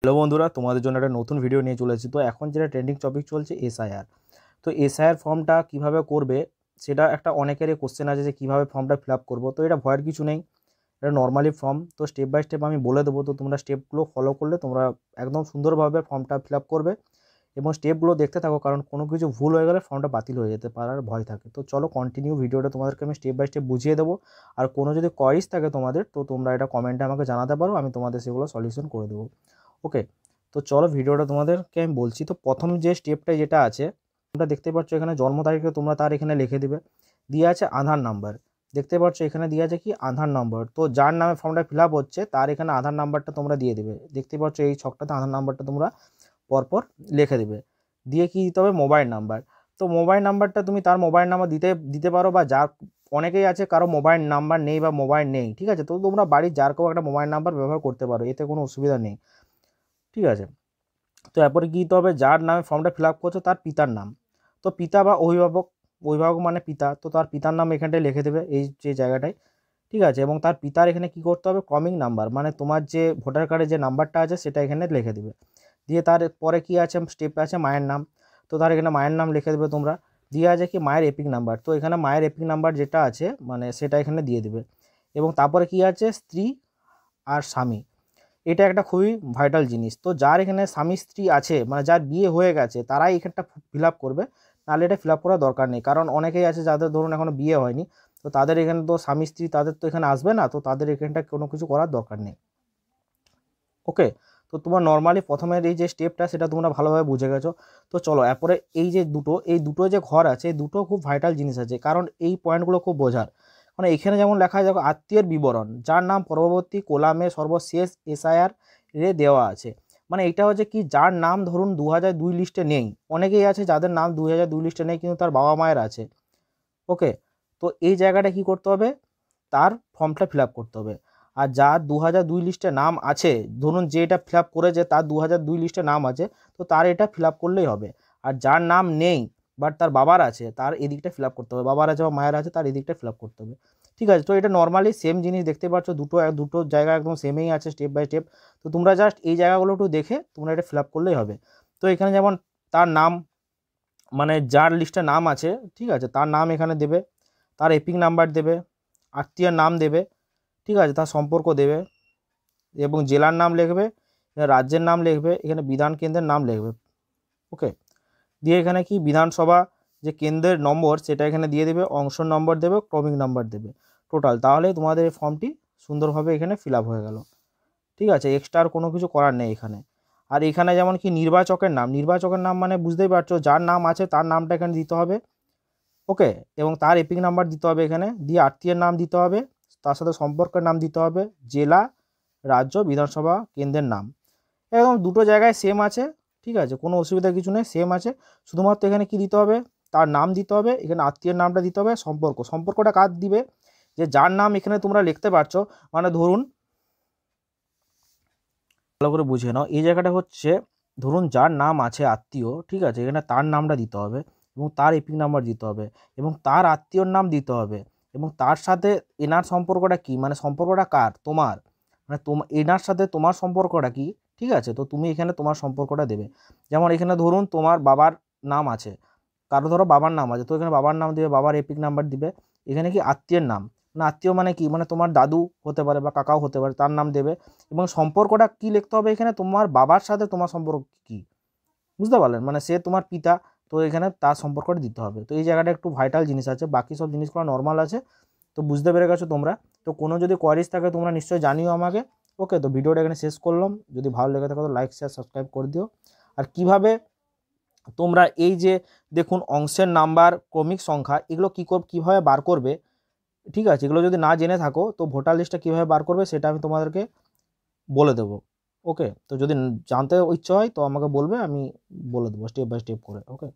Hello বন্ধুরা, তোমাদের জন্য একটা নতুন ভিডিও নিয়ে চলে এসেছি। তো এখন যেটা ট্রেন্ডিং টপিক চলছে এসআইআর। তো এসআইআর ফর্মটা কিভাবে করবে সেটা একটা অনেকেরই কোশ্চেন আছে যে কীভাবে ফর্মটা ফিল আপ করবো। তো এটা ভয়ের কিছু নেই, এটা নর্মালি ফর্ম। তো স্টেপ বাই স্টেপ আমি বলে দেবো, তো তোমরা স্টেপগুলো ফলো করলে তোমরা একদম সুন্দরভাবে ফর্মটা ফিল আপ করবে এবং স্টেপগুলো দেখতে থাকো, কারণ কোনো কিছু ভুল হয়ে গেলে ফর্মটা বাতিল হয়ে যেতে পারার ভয় থাকে। তো চলো কন্টিনিউ ভিডিওটা তোমাদেরকে আমি স্টেপ বাই স্টেপ বুঝিয়ে দেবো। আর কোনো যদি কোয়ারিজ থাকে তোমাদের, তো তোমরা এটা কমেন্টে আমাকে জানাতে পারো, আমি তোমাদের সেগুলো সলিউশন করে দেবো। ওকে, তো চলো ভিডিওটা তোমাদেরকে আমি বলছি। তো প্রথম যে স্টেপটা যেটা আছে, তোমরা দেখতে পাচ্ছ এখানে জন্ম তারিখে তোমরা তার এখানে লিখে দিবে। দিয়ে আছে আধার নাম্বার, দেখতে পাচ্ছ এখানে দিয়ে আছে কি আধার নাম্বার। তো যার নামে ফর্মটা ফিল আপ হচ্ছে তার এখানে আধার নাম্বারটা তোমরা দিয়ে দেবে। দেখতে পাচ্ছ এই ছকটাতে আধার নাম্বারটা তোমরা পরপর লিখে দেবে। দিয়ে কি দিতে হবে, মোবাইল নাম্বার। তো মোবাইল নাম্বারটা তুমি তার মোবাইল নাম্বার দিতে পারো, বা যার অনেকেই আছে কারো মোবাইল নাম্বার নেই বা মোবাইল নেই, ঠিক আছে, তো তোমরা বাড়ির যার কেউ একটা মোবাইল নাম্বার ব্যবহার করতে পারো, এতে কোনো অসুবিধা নেই, ঠিক আছে। তো এরপরে কী দিতে হবে, যার নামে ফর্মটা ফিল আপ করছো তার পিতার নাম। তো পিতা বা অভিভাবক, অভিভাবক মানে পিতা, তো তার পিতার নাম এখানটায় লিখে দেবে এই যে জায়গাটায়, ঠিক আছে। এবং তার পিতার এখানে কি করতে হবে, ক্রমিক নাম্বার, মানে তোমার যে ভোটার কার্ডে যে নাম্বারটা আছে সেটা এখানে লিখে দেবে। দিয়ে তারপরে কি আছে, স্টেপ আছে মায়ের নাম। তো তার এখানে মায়ের নাম লিখে দেবে তোমরা। দিয়ে আছে কি মায়ের এপিক নাম্বার, তো এখানে মায়ের এপিক নাম্বার যেটা আছে মানে সেটা এখানে দিয়ে দেবে। এবং তারপরে কি আছে, স্ত্রী আর স্বামী, এটা একটা খুবই ভাইটাল জিনিস। তো যার এখানে স্বামী স্ত্রী আছে, মানে যার বিয়ে হয়ে গেছে, তারাই এখানটা ফিল আপ করবে, নাহলে এটা ফিল আপ করার দরকার নেই। কারণ অনেকেই আছে যাদের ধরুন এখনও বিয়ে হয়নি, তো তাদের এখানে তো স্বামী স্ত্রী তাদের তো এখানে আসবে না, তো তাদের এখানটা কোনো কিছু করার দরকার নেই। ওকে, তো তোমার নর্মালি প্রথমের এই যে স্টেপটা সেটা তোমরা ভালোভাবে বুঝে গেছো। তো চলো এরপরে এই দুটো যে ঘর আছে, এই দুটো খুব ভাইটাল জিনিস আছে, কারণ এই পয়েন্টগুলো খুব বোঝার। মানে এখানে যেমন লেখা আছে দেখো, আত্মীয়ের বিবরণ, যার নাম পরবর্তী কোলামে সর্বশেষ এসআইআর রে দেওয়া আছে। মানে এটা হচ্ছে কি, যার নাম ধরুন 2002 লিস্টে নেই, অনেকেই আছে যাদের নাম 2002 লিস্টে নেই কিন্তু তার বাবা মায়ের আছে। ওকে, তো এই জায়গাটা কি করতে হবে, তার ফর্মটা ফিল আপ করতে হবে। আর যার 2002 লিস্টে নাম আছে, ধরুন যে এটা ফিল আপ করেছে তার 2002 লিস্টে নাম আছে, তো তার এটা ফিল আপ করলেই হবে। আর যার নাম নেই বাট তার বাবার আছে, তার এদিকটা ফিল আপ করতে হবে, বাবার আছে বা মায়ের আছে, তার এদিকটা ফিল আপ করতে হবে, ঠিক আছে। তো এটা নর্মালি সেম জিনিস দেখতে পাচ্ছ, দুটো জায়গা একদম সেমই আছে স্টেপ বাই স্টেপ। তো তোমরা জাস্ট এই জায়গাগুলো একটু দেখে তোমরা এটা ফিল আপ করলেই হবে। তো এখানে যেমন তার নাম, মানে যার লিস্টে নাম আছে, ঠিক আছে, তার নাম এখানে দেবে, তার এপিক নাম্বার দেবে, আত্মীয়ের নাম দেবে, ঠিক আছে, তার সম্পর্ক দেবে এবং জেলার নাম লিখবে, রাজ্যের নাম লিখবে, এখানে বিধান কেন্দ্রের নাম লিখবে। ওকে, দিয়ে এখানে কি বিধানসভা যে কেন্দ্রের নম্বর সেটা এখানে দিয়ে দেবে, অংশ নম্বর দেবে, ক্রমিক নাম্বার দেবে, টোটাল। তাহলে তোমাদের এই ফর্মটি সুন্দরভাবে এখানে ফিল আপ হয়ে গেল, ঠিক আছে। এক্সট্রা আর কোনো কিছু করার নেই এখানে। আর এখানে যেমন কি নির্বাচকের নাম মানে বুঝতেই পারছো, যার নাম আছে তার নামটা এখানে দিতে হবে। ওকে, এবং তার এপিক নাম্বার দিতে হবে এখানে, দিয়ে আত্মীয়ের নাম দিতে হবে, তার সাথে সম্পর্কের নাম দিতে হবে, জেলা, রাজ্য, বিধানসভা কেন্দ্রের নাম, একদম দুটো জায়গায় সেম আছে, ঠিক আছে, কোনো অসুবিধা কিছু নেই, সেম আছে। শুধুমাত্র এখানে কি দিতে হবে, তার নাম দিতে হবে, এখানে আত্মীয়ের নামটা দিতে হবে, সম্পর্কটা কার দিবে, যে যার নাম এখানে তোমরা লিখতে পারছো, মানে ধরুন ভালো করে বুঝে নাও, এই জায়গাটা হচ্ছে ধরুন যার নাম আছে আত্মীয়, ঠিক আছে, এখানে তার নামটা দিতে হবে এবং তার এপিক নাম্বার দিতে হবে এবং তার আত্মীয়র নাম দিতে হবে এবং তার সাথে এনার সম্পর্কটা কি, মানে সম্পর্কটা কার, তোমার, মানে এনার সাথে তোমার সম্পর্কটা কি, ঠিক আছে। তো তুমি এখানে তোমার সম্পর্কটা দেবে। যেমন এখানে ধরুন তোমার বাবার নাম আছে, কারো ধরো বাবার নাম আছে, তো এখানে বাবার নাম দিবে, বাবার এপিক নাম্বার দিবে। এখানে কি আত্মীয়ের নাম, মানে আত্মীয় মানে কি, মানে তোমার দাদু হতে পারে বা কাকাও হতে পারে, তার নাম দেবে। এবং সম্পর্কটা কি লিখতে হবে এখানে, তোমার বাবার সাথে তোমার সম্পর্ক কি, বুঝতে পারলেন, মানে সে তোমার পিতা, তো এখানে তার সম্পর্কটা দিতে হবে। তো এই জায়গাটা একটু ভাইটাল জিনিস আছে, বাকি সব জিনিসগুলো নর্মাল আছে। তো বুঝতে পেরে গেছো তোমরা। তো কোনো যদি কোয়ারিজ থাকে তোমরা নিশ্চয়ই জানিও আমাকে। ওকে, তো ভিডিওটা এখানে শেষ করলাম। যদি ভালো লেগে থাকে তো লাইক শেয়ার সাবস্ক্রাইব করে দিও। আর কিভাবে তোমরা এই যে দেখুন অংশের নাম্বার, ক্রমিক সংখ্যা, এগুলো কীভাবে বার করবে, ঠিক আছে, এগুলো যদি না জেনে থাকো তো ভোটার লিস্টটা কীভাবে বার করবে সেটা আমি তোমাদেরকে বলে দেবো। ওকে, তো যদি জানতে ইচ্ছে হয় তো আমাকে বলবে, আমি বলে দেবো স্টেপ বাই স্টেপ করে। ওকে।